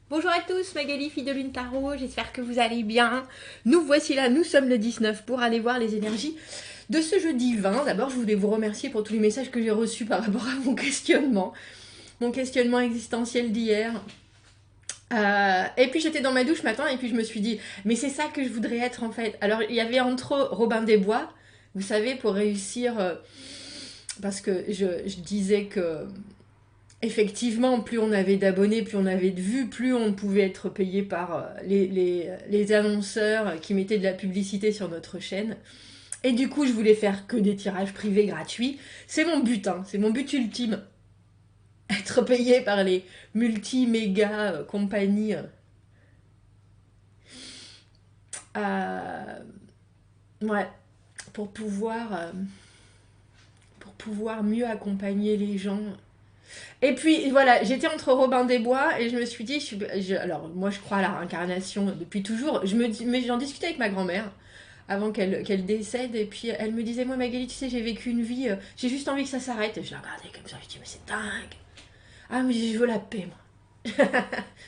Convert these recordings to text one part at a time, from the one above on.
Bonjour à tous, Magali, fille de Lune Tarot, j'espère que vous allez bien. Nous voici là, nous sommes le 19 pour aller voir les énergies de ce jeudi 20. D'abord, je voulais vous remercier pour tous les messages que j'ai reçus par rapport à mon questionnement existentiel d'hier. Et puis j'étais dans ma douche ce matin et puis je me suis dit, mais c'est ça que je voudrais être en fait. Alors il y avait entre Robin des Bois, vous savez, pour réussir, parce que je disais que effectivement, plus on avait d'abonnés, plus on avait de vues, plus on pouvait être payé par les annonceurs qui mettaient de la publicité sur notre chaîne. Et du coup, je voulais faire que des tirages privés gratuits. C'est mon but, hein, c'est mon but ultime. Être payé par les multi-méga compagnies. Euh, ouais, pour pour pouvoir mieux accompagner les gens. Et puis voilà, j'étais entre Robin des Bois et je me suis dit, alors moi je crois à la réincarnation depuis toujours, mais j'en discutais avec ma grand-mère avant qu'elle décède et puis elle me disait, moi Magali, tu sais, j'ai vécu une vie, j'ai juste envie que ça s'arrête. Et je la regardais comme ça, je dis, mais c'est dingue. Ah, mais je veux la paix, moi.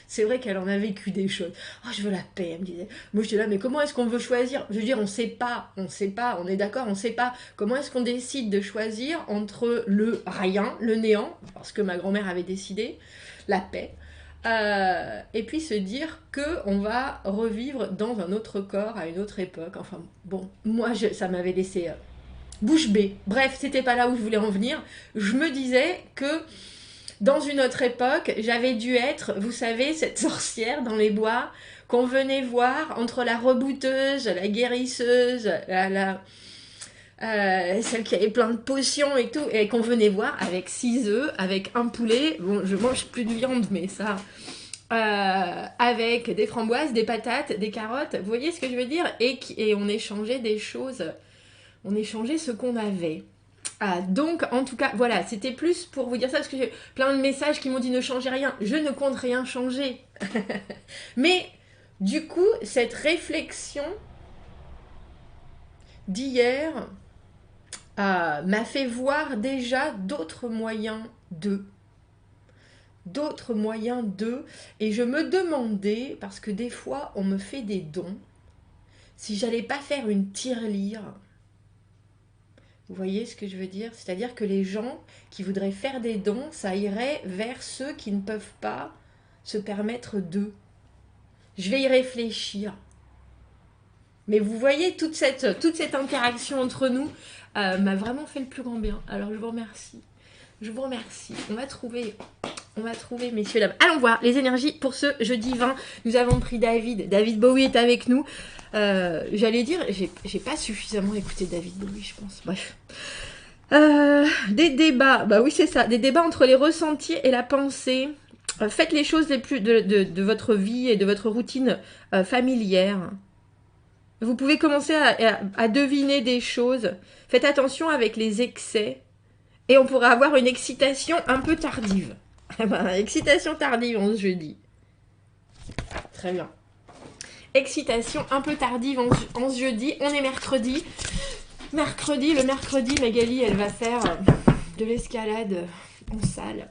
C'est vrai qu'elle en a vécu des choses. Oh, je veux la paix, elle me disait. Moi, je dis là, mais comment est-ce qu'on veut choisir? Je veux dire, on sait pas, on est d'accord, on sait pas. Comment est-ce qu'on décide de choisir entre le rien, le néant, parce que ma grand-mère avait décidé, la paix, et puis se dire que on va revivre dans un autre corps, à une autre époque. Enfin, bon, moi, ça m'avait laissé bouche bée. Bref, c'était pas là où je voulais en venir. Je me disais que dans une autre époque, j'avais dû être, vous savez, cette sorcière dans les bois qu'on venait voir entre la rebouteuse, la guérisseuse, celle qui avait plein de potions et tout, et qu'on venait voir avec 6 œufs, avec un poulet. Bon, je mange plus de viande, mais ça. Avec des framboises, des patates, des carottes, vous voyez ce que je veux dire, et on échangeait des choses, on échangeait ce qu'on avait. Donc, en tout cas, voilà, c'était plus pour vous dire ça, parce que j'ai plein de messages qui m'ont dit ne changez rien. Je ne compte rien changer. Mais, du coup, cette réflexion d'hier m'a fait voir déjà d'autres moyens d'eux. D'autres moyens d'eux. Et je me demandais, parce que des fois, on me fait des dons, si j'allais pas faire une tirelire. Vous voyez ce que je veux dire? C'est-à-dire que les gens qui voudraient faire des dons, ça irait vers ceux qui ne peuvent pas se permettre d'eux. Je vais y réfléchir. Mais vous voyez, toute cette interaction entre nous m'a vraiment fait le plus grand bien. Alors je vous remercie. Je vous remercie. On va trouver, messieurs, dames. Allons voir les énergies pour ce jeudi 20. Nous avons pris David. David Bowie est avec nous. J'allais dire, j'ai pas suffisamment écouté David Bowie, je pense. Bref. Des débats, bah oui, c'est ça. Des débats entre les ressentis et la pensée. Faites les choses les plus de votre vie et de votre routine familière. Vous pouvez commencer à deviner des choses. Faites attention avec les excès. Et on pourrait avoir une excitation un peu tardive. Excitation tardive en ce jeudi. Très bien. Excitation un peu tardive en ce jeudi. On est mercredi. Le mercredi, Magali, elle va faire de l'escalade en salle.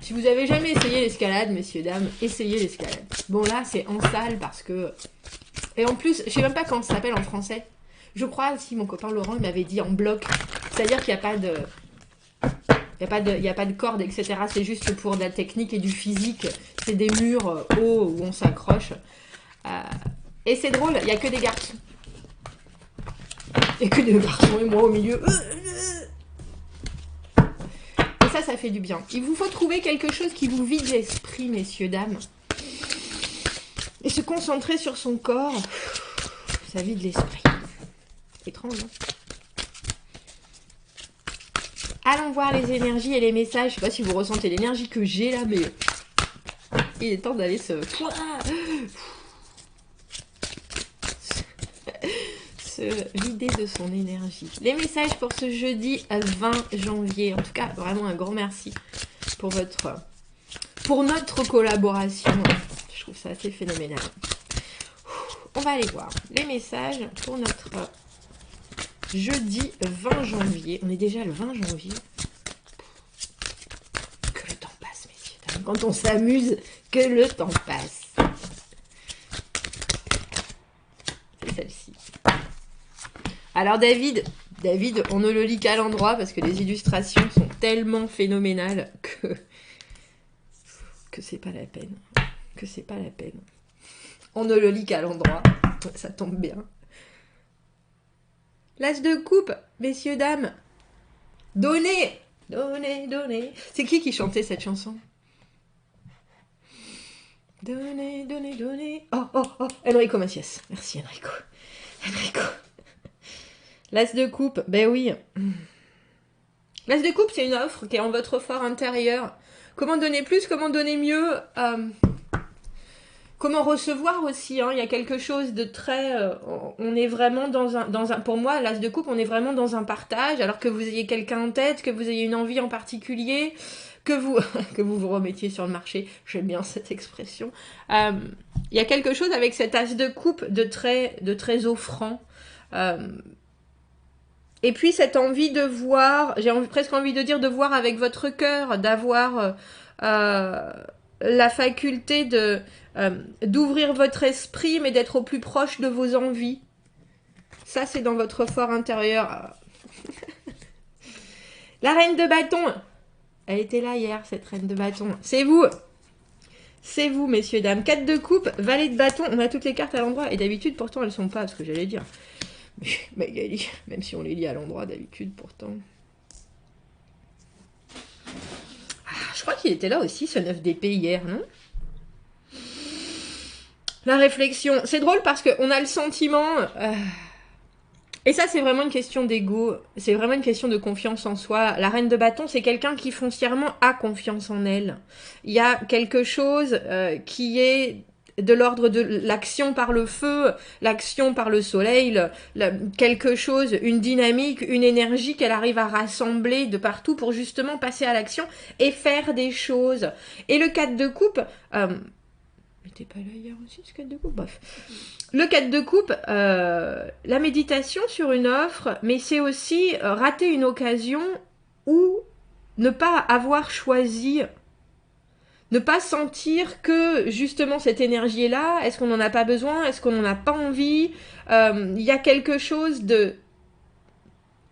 Si vous avez jamais essayé l'escalade, messieurs, dames, essayez l'escalade. Bon, là, c'est en salle parce que... Et en plus, je sais même pas comment ça s'appelle en français. Je crois, si mon copain Laurent, il m'avait dit en bloc. C'est-à-dire qu'il n'y a pas de... Il n'y a pas de corde, etc. C'est juste pour de la technique et du physique. C'est des murs hauts où on s'accroche. Et c'est drôle, il n'y a que des garçons. Et que des garçons et moi au milieu. Et ça fait du bien. Il vous faut trouver quelque chose qui vous vide l'esprit, messieurs, dames. Et se concentrer sur son corps. Ça vide l'esprit. Étrange, hein? Allons voir les énergies et les messages. Je sais pas si vous ressentez l'énergie que j'ai là, mais il est temps d'aller se vider de son énergie. Les messages pour ce jeudi 20 janvier. En tout cas, vraiment un grand merci pour notre collaboration. Je trouve ça assez phénoménal. On va aller voir les messages pour notre jeudi 20 janvier. On est déjà le 20 janvier. Que le temps passe, messieurs, dames. quand on s'amuse que le temps passe. C'est celle-ci. Alors David, on ne le lit qu'à l'endroit parce que les illustrations sont tellement phénoménales que c'est pas la peine. Que c'est pas la peine. On ne le lit qu'à l'endroit. Ça tombe bien. L'as de coupe, messieurs, dames. Donnez, donnez, donnez. C'est qui chantait cette chanson? Donnez, donnez, donnez. Oh, oh, oh. Enrico Macias. Merci, Enrico. Enrico. L'as de coupe, ben oui. L'as de coupe, c'est une offre qui est en votre fort intérieur. Comment donner plus, comment donner mieux, comment recevoir aussi, hein. Il y a quelque chose de très... on est vraiment dans un... Pour moi, l'as de coupe, on est vraiment dans un partage, alors que vous ayez quelqu'un en tête, que vous ayez une envie en particulier, que vous vous remettiez sur le marché. J'aime bien cette expression. Il y a quelque chose avec cet as de coupe de très offrant. Et puis cette envie de voir, presque envie de dire de voir avec votre cœur, d'avoir la faculté d'ouvrir votre esprit, mais d'être au plus proche de vos envies. Ça, c'est dans votre fort intérieur. La reine de bâton. Elle était là hier, cette reine de bâton. C'est vous. C'est vous, messieurs, dames. 4 de coupe, valet de bâton. On a toutes les cartes à l'endroit. Et d'habitude, pourtant, elles sont pas, ce que j'allais dire. Magali, même si on les lit à l'endroit d'habitude, pourtant. Ah, je crois qu'il était là aussi, ce 9 d'épée, hier, non? La réflexion. C'est drôle parce qu'on a le sentiment... Et ça, c'est vraiment une question d'ego. C'est vraiment une question de confiance en soi. La reine de bâton, c'est quelqu'un qui foncièrement a confiance en elle. Il y a quelque chose qui est... de l'ordre de l'action par le feu, l'action par le soleil, quelque chose, une dynamique, une énergie qu'elle arrive à rassembler de partout pour justement passer à l'action et faire des choses. Et le 4 de coupe... T'es pas là hier aussi, ce 4 de coupe? Bref. Le 4 de coupe, la méditation sur une offre, mais c'est aussi rater une occasion ou ne pas avoir choisi... Ne pas sentir que, justement, cette énergie est là. Est-ce qu'on n'en a pas besoin? Est-ce qu'on n'en a pas envie? Il y a quelque chose de...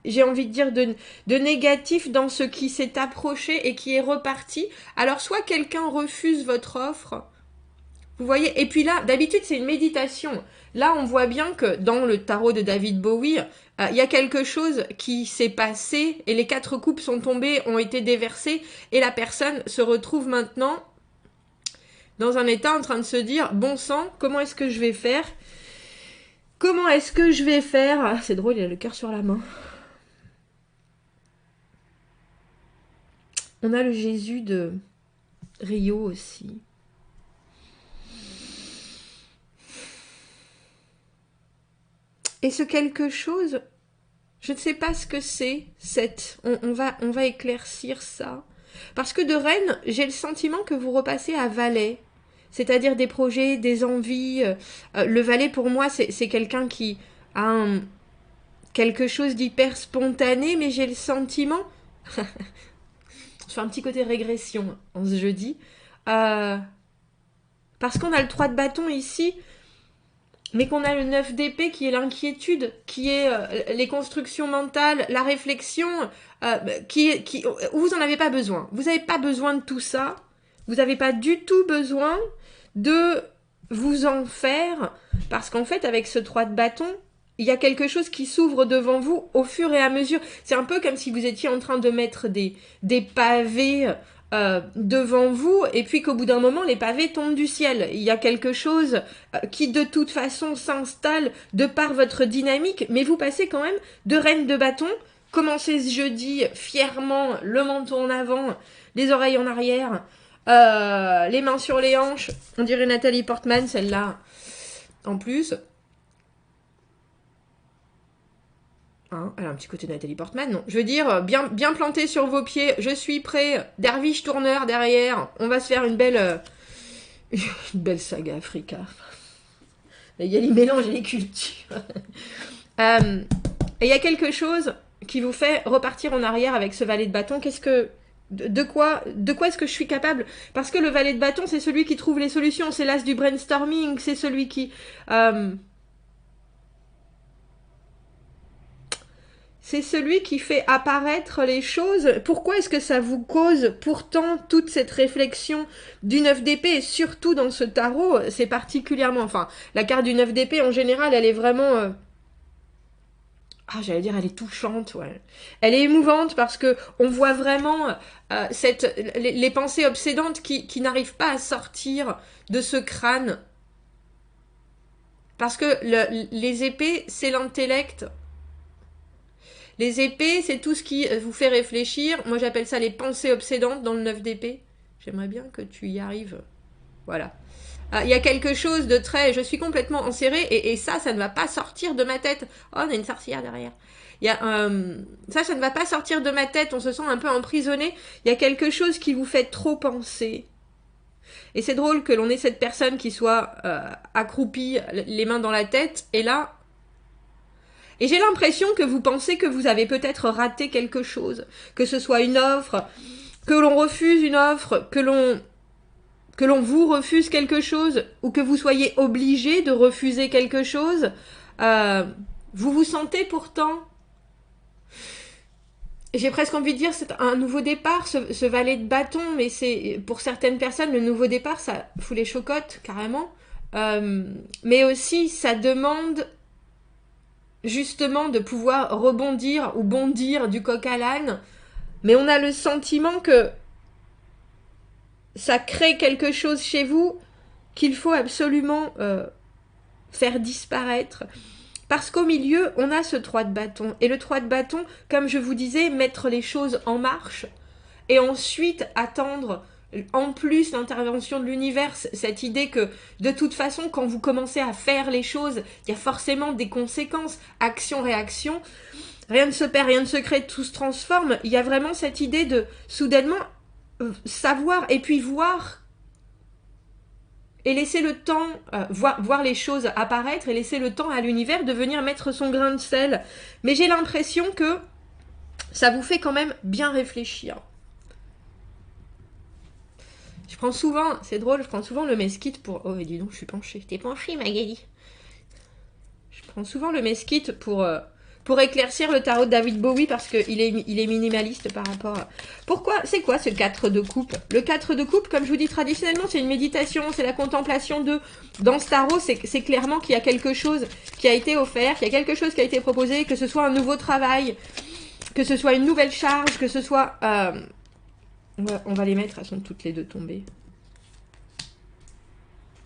J'ai envie de dire de négatif dans ce qui s'est approché et qui est reparti. Alors, soit quelqu'un refuse votre offre, vous voyez? Et puis là, d'habitude, c'est une méditation. Là, on voit bien que dans le tarot de David Bowie, il y a quelque chose qui s'est passé et les 4 coupes sont tombées, ont été déversées et la personne se retrouve maintenant dans un état en train de se dire « Bon sang, comment est-ce que je vais faire? Comment est-ce que je vais faire ?» Ah, c'est drôle, il a le cœur sur la main. On a le Jésus de Rio aussi. Et ce quelque chose, je ne sais pas ce que c'est, on va éclaircir ça. Parce que de reine, j'ai le sentiment que vous repassez à valet. C'est-à-dire des projets, des envies. Le valet, pour moi, c'est quelqu'un qui a quelque chose d'hyper spontané, mais j'ai le sentiment... Je fais un petit côté régression en ce jeudi. Parce qu'on a le 3 de bâton ici... mais qu'on a le 9 d'épée qui est l'inquiétude, qui est les constructions mentales, la réflexion, où vous n'en avez pas besoin. Vous n'avez pas besoin de tout ça. Vous n'avez pas du tout besoin de vous en faire, parce qu'en fait, avec ce 3 de bâton, il y a quelque chose qui s'ouvre devant vous au fur et à mesure. C'est un peu comme si vous étiez en train de mettre des pavés... devant vous, et puis qu'au bout d'un moment, les pavés tombent du ciel. Il y a quelque chose qui, de toute façon, s'installe de par votre dynamique, mais vous passez quand même de reine de bâton, commencez ce jeudi fièrement, le menton en avant, les oreilles en arrière, les mains sur les hanches, on dirait Nathalie Portman, celle-là, en plus... Hein, elle a un petit côté Nathalie Portman, non. Je veux dire, bien planté sur vos pieds, je suis prêt, derviche tourneur derrière, on va se faire une belle saga Africa. Il y a les mélanges et les cultures. Et il y a quelque chose qui vous fait repartir en arrière avec ce valet de bâton. Qu'est-ce que De quoi est-ce que je suis capable? Parce que le valet de bâton, c'est celui qui trouve les solutions, c'est l'as du brainstorming, c'est celui qui... c'est celui qui fait apparaître les choses. Pourquoi est-ce que ça vous cause pourtant toute cette réflexion du 9 d'épée, et surtout dans ce tarot, c'est particulièrement... Enfin, la carte du 9 d'épée, en général, elle est vraiment... Ah, j'allais dire, elle est touchante, ouais. Elle est émouvante parce que on voit vraiment les pensées obsédantes qui n'arrivent pas à sortir de ce crâne. Parce que les épées, c'est l'intellect. Les épées, c'est tout ce qui vous fait réfléchir. Moi, j'appelle ça les pensées obsédantes dans le 9 d'épée. J'aimerais bien que tu y arrives. Voilà. Il y a quelque chose de très... Je suis complètement enserrée et ça ne va pas sortir de ma tête. Oh, on a une sorcière derrière. Ça ne va pas sortir de ma tête. On se sent un peu emprisonné. Il y a quelque chose qui vous fait trop penser. Et c'est drôle que l'on ait cette personne qui soit accroupie, les mains dans la tête. Et là... Et j'ai l'impression que vous pensez que vous avez peut-être raté quelque chose. Que ce soit une offre, que l'on refuse une offre, que l'on vous refuse quelque chose, ou que vous soyez obligé de refuser quelque chose. Vous vous sentez pourtant... J'ai presque envie de dire c'est un nouveau départ, ce valet de bâton, mais c'est pour certaines personnes, le nouveau départ, ça fout les chocottes, carrément. Mais aussi, ça demande... justement de pouvoir rebondir ou bondir du coq à l'âne, mais on a le sentiment que ça crée quelque chose chez vous qu'il faut absolument faire disparaître. Parce qu'au milieu, on a ce 3 de bâton. Et le 3 de bâton, comme je vous disais, mettre les choses en marche et ensuite attendre en plus l'intervention de l'univers, cette idée que de toute façon quand vous commencez à faire les choses, il y a forcément des conséquences, action-réaction, rien ne se perd, rien ne se crée, tout se transforme. Il y a vraiment cette idée de soudainement savoir et puis voir et laisser le temps, voir les choses apparaître et laisser le temps à l'univers de venir mettre son grain de sel. Mais j'ai l'impression que ça vous fait quand même bien réfléchir. Je prends souvent, c'est drôle, je prends souvent le mesquite pour... Oh, dis donc, je suis penchée. T'es penchée, Magali. Je prends souvent le mesquite pour éclaircir le tarot de David Bowie parce qu'il est minimaliste par rapport à... Pourquoi? C'est quoi ce 4 de coupe? Le 4 de coupe, comme je vous dis traditionnellement, c'est une méditation, c'est la contemplation de... Dans ce tarot, c'est clairement qu'il y a quelque chose qui a été offert, qu'il y a quelque chose qui a été proposé, que ce soit un nouveau travail, que ce soit une nouvelle charge, que ce soit... On va les mettre, elles sont toutes les deux tombées.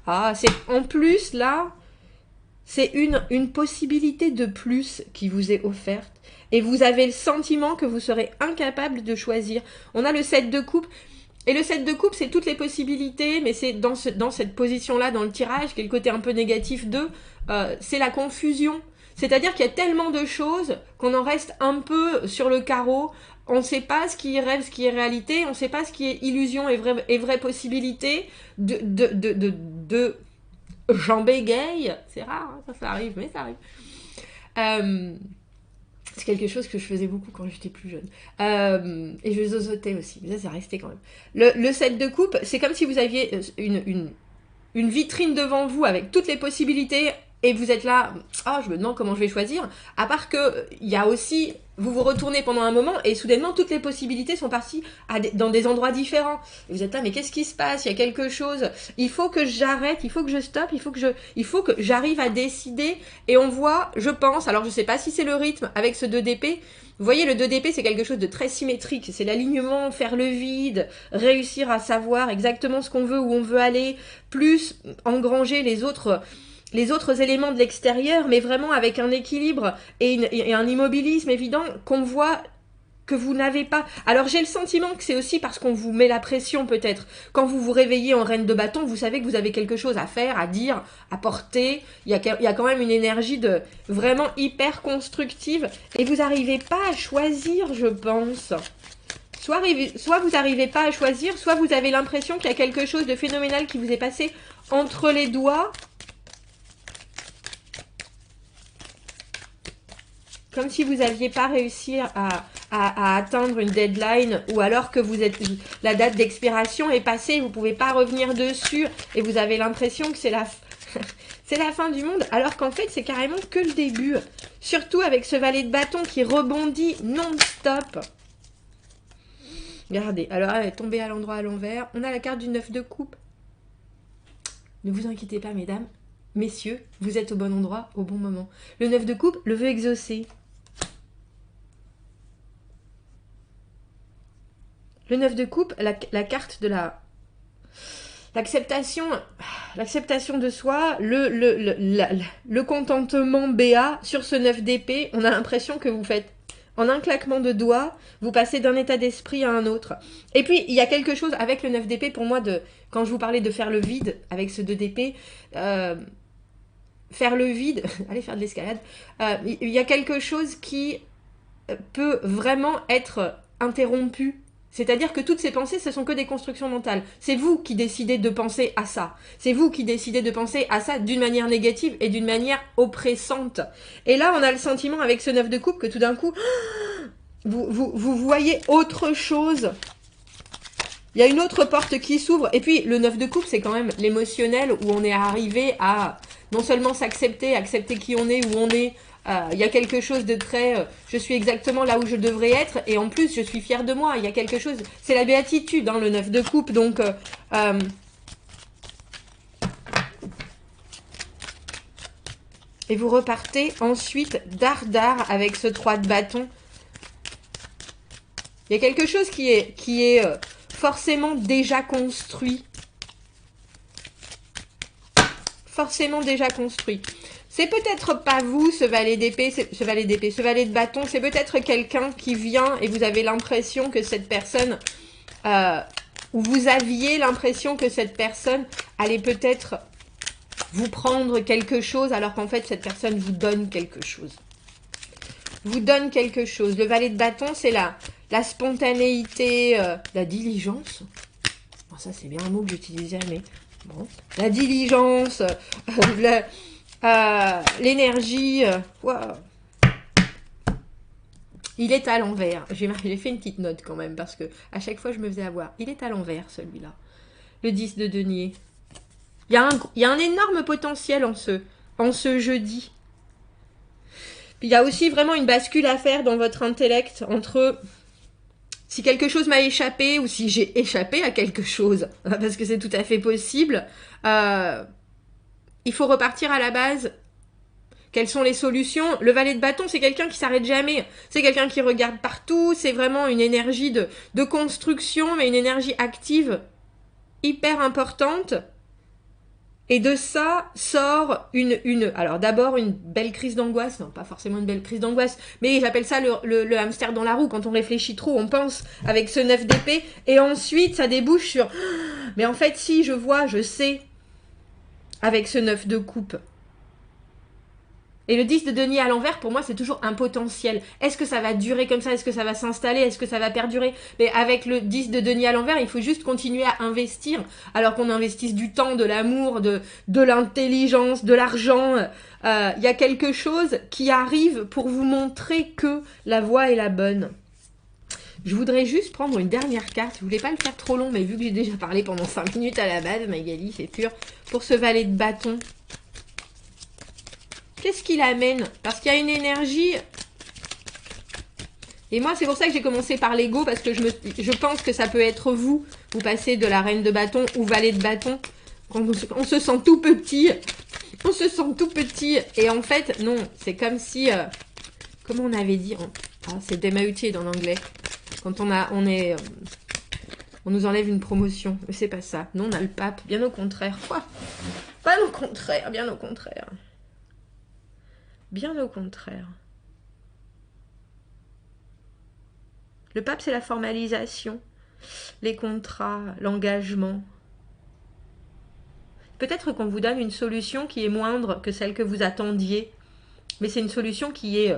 Ah, c'est en plus, là, c'est une possibilité de plus qui vous est offerte. Et vous avez le sentiment que vous serez incapable de choisir. On a le 7 de coupe. Et le 7 de coupe, c'est toutes les possibilités, mais c'est dans cette position-là, dans le tirage, qui est le côté un peu négatif de, c'est la confusion. C'est-à-dire qu'il y a tellement de choses qu'on en reste un peu sur le carreau. On ne sait pas ce qui est rêve, ce qui est réalité. On ne sait pas ce qui est illusion et vraie possibilité de j'en bégaye. C'est rare, hein, ça arrive, mais ça arrive. C'est quelque chose que je faisais beaucoup quand j'étais plus jeune. Et je zozotais aussi, mais ça, c'est resté quand même. Le 7 de coupe, c'est comme si vous aviez une vitrine devant vous avec toutes les possibilités et vous êtes là, ah, je me demande comment je vais choisir. À part que il y a aussi, vous vous retournez pendant un moment et soudainement toutes les possibilités sont parties dans des endroits différents. Et vous êtes là, mais qu'est-ce qui se passe? Il y a quelque chose. Il faut que j'arrête, il faut que je stoppe, il faut que j'arrive à décider. Et on voit, je pense, alors je sais pas si c'est le rythme avec ce 2 d'épée. Vous voyez, le 2 d'épée, c'est quelque chose de très symétrique. C'est l'alignement, faire le vide, réussir à savoir exactement ce qu'on veut, où on veut aller, plus engranger les autres éléments de l'extérieur, mais vraiment avec un équilibre et un immobilisme évident qu'on voit que vous n'avez pas. Alors j'ai le sentiment que c'est aussi parce qu'on vous met la pression peut-être. Quand vous vous réveillez en reine de bâton, vous savez que vous avez quelque chose à faire, à dire, à porter. Il y a quand même une énergie de vraiment hyper constructive et vous n'arrivez pas à choisir, je pense. Soit vous n'arrivez pas à choisir, soit vous avez l'impression qu'il y a quelque chose de phénoménal qui vous est passé entre les doigts. comme si vous n'aviez pas réussi à atteindre une deadline, ou alors que la date d'expiration est passée, vous ne pouvez pas revenir dessus, et vous avez l'impression que c'est c'est la fin du monde, alors qu'en fait, c'est carrément que le début. Surtout avec ce valet de bâton qui rebondit non-stop. Regardez, alors elle est tombée à l'endroit à l'envers. On a la carte du 9 de coupe. Ne vous inquiétez pas, mesdames, messieurs, vous êtes au bon endroit, au bon moment. Le 9 de coupe, le vœu exaucé. Le 9 de coupe, la carte de l'acceptation de soi, le contentement béat sur ce 9 d'épée. On a l'impression que vous faites, en un claquement de doigts, vous passez d'un état d'esprit à un autre. Et puis, il y a quelque chose avec le 9 d'épée, pour moi, quand je vous parlais de faire le vide avec ce 2 d'épée, faire le vide, allez faire de l'escalade, il y a quelque chose qui peut vraiment être interrompu. C'est-à-dire que toutes ces pensées, ce sont que des constructions mentales. C'est vous qui décidez de penser à ça. C'est vous qui décidez de penser à ça d'une manière négative et d'une manière oppressante. Et là, on a le sentiment avec ce 9 de coupe que tout d'un coup, vous voyez autre chose. Il y a une autre porte qui s'ouvre. Et puis, le 9 de coupe, c'est quand même l'émotionnel où on est arrivé à non seulement s'accepter, accepter qui on est, où on est. Il y a quelque chose de très... je suis exactement là où je devrais être. Et en plus, je suis fière de moi. Il y a quelque chose... C'est la béatitude, hein, le 9 de coupe. Donc... et vous repartez ensuite dard avec ce 3 de bâton. Il y a quelque chose qui est forcément déjà construit. Forcément déjà construit. C'est peut-être pas vous, ce valet d'épée, ce valet de bâton, c'est peut-être quelqu'un qui vient et vous avez l'impression que cette personne, ou vous aviez l'impression que cette personne allait peut-être vous prendre quelque chose, alors qu'en fait, cette personne vous donne quelque chose. Vous donne quelque chose. Le valet de bâton, c'est la spontanéité, la diligence. Bon, ça, c'est bien un mot que j'utilise jamais. Bon. La diligence, l'énergie. Wow. Il est à l'envers. J'ai fait une petite note quand même, parce que à chaque fois, je me faisais avoir. Il est à l'envers, celui-là. Le 10 de denier. Il y a un énorme potentiel en ce jeudi. Puis il y a aussi vraiment une bascule à faire dans votre intellect entre si quelque chose m'a échappé ou si j'ai échappé à quelque chose, parce que c'est tout à fait possible. Il faut repartir à la base. Quelles sont les solutions? Le valet de bâton, c'est quelqu'un qui s'arrête jamais. C'est quelqu'un qui regarde partout. C'est vraiment une énergie de construction, mais une énergie active hyper importante. Et de ça sort alors d'abord une belle crise d'angoisse, non pas forcément une belle crise d'angoisse, mais j'appelle ça le hamster dans la roue. Quand on réfléchit trop, on pense avec ce 9 d'épée, et ensuite ça débouche sur, mais en fait si je vois, je sais, avec ce 9 de coupe. Et le 10 de denier à l'envers, pour moi, c'est toujours un potentiel. Est-ce que ça va durer comme ça? Est-ce que ça va s'installer? Est-ce que ça va perdurer? Mais avec le 10 de denier à l'envers, il faut juste continuer à investir. Alors qu'on investisse du temps, de l'amour, de l'intelligence, de l'argent. Il y a quelque chose qui arrive pour vous montrer que la voie est la bonne. Je voudrais juste prendre une dernière carte. Je voulais pas le faire trop long, mais vu que j'ai déjà parlé pendant 5 minutes à la base, Magali, c'est pur. Pour ce valet de bâton. Qu'est-ce qu'il amène? Parce qu'il y a une énergie. Et moi, c'est pour ça que j'ai commencé par l'ego, parce que je pense que ça peut être vous. Vous passez de la reine de bâton ou valet de bâton. On se sent tout petit. On se sent tout petit. Et en fait, non. C'est comme si... comment on avait dit? C'est démahuted en anglais. Quand on nous enlève une promotion. Mais c'est pas ça. Non, on a le pape. Bien au contraire. Quoi? Pas au contraire. Bien au contraire. Bien au contraire. Le pape, c'est la formalisation, les contrats, l'engagement. Peut-être qu'on vous donne une solution qui est moindre que celle que vous attendiez, mais c'est une solution qui est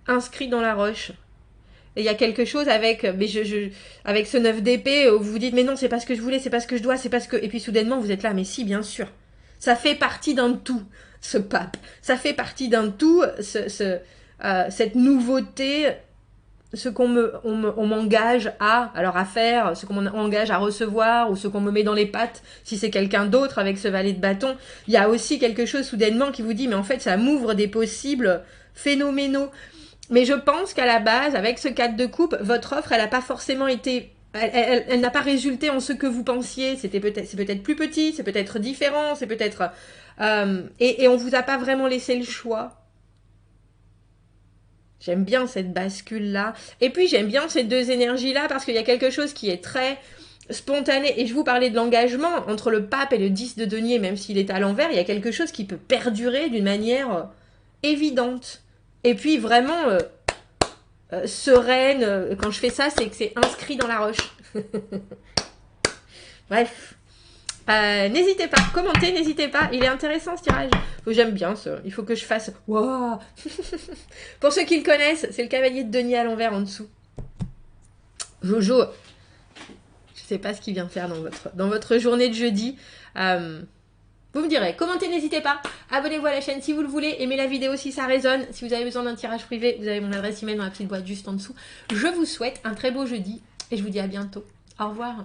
inscrite dans la roche. Et il y a quelque chose avec, avec ce 9 d'épée où vous vous dites, mais non, c'est pas ce que je voulais, c'est pas ce que je dois, c'est pas ce que... Et puis soudainement, vous êtes là, mais si, bien sûr. Ça fait partie d'un tout. Ce pape. Ça fait partie d'un tout, cette nouveauté, ce on m'engage à faire, ce qu'on m'engage à recevoir, ou ce qu'on me met dans les pattes, si c'est quelqu'un d'autre avec ce valet de bâton, il y a aussi quelque chose soudainement qui vous dit, mais en fait, ça m'ouvre des possibles phénoménaux. Mais je pense qu'à la base, avec ce 4 de coupe, votre offre, elle n'a pas forcément été... Elle n'a pas résulté en ce que vous pensiez. C'est peut-être plus petit, c'est peut-être différent, c'est peut-être... et on vous a pas vraiment laissé le choix. J'aime bien cette bascule-là. Et puis, j'aime bien ces deux énergies-là parce qu'il y a quelque chose qui est très spontané. Et je vous parlais de l'engagement entre le pape et le 10 de denier, même s'il est à l'envers, il y a quelque chose qui peut perdurer d'une manière évidente. Et puis, vraiment sereine. Quand je fais ça, c'est que c'est inscrit dans la roche. Bref. N'hésitez pas, commentez, n'hésitez pas. Il est intéressant ce tirage. J'aime bien ça. Il faut que je fasse. Wow. Pour ceux qui le connaissent, c'est le cavalier de denier à l'envers en dessous. Jojo, je sais pas ce qu'il vient faire dans votre journée de jeudi. Vous me direz, commentez, n'hésitez pas. Abonnez-vous à la chaîne si vous le voulez. Aimez la vidéo si ça résonne. Si vous avez besoin d'un tirage privé, vous avez mon adresse email dans la petite boîte juste en dessous. Je vous souhaite un très beau jeudi et je vous dis à bientôt. Au revoir.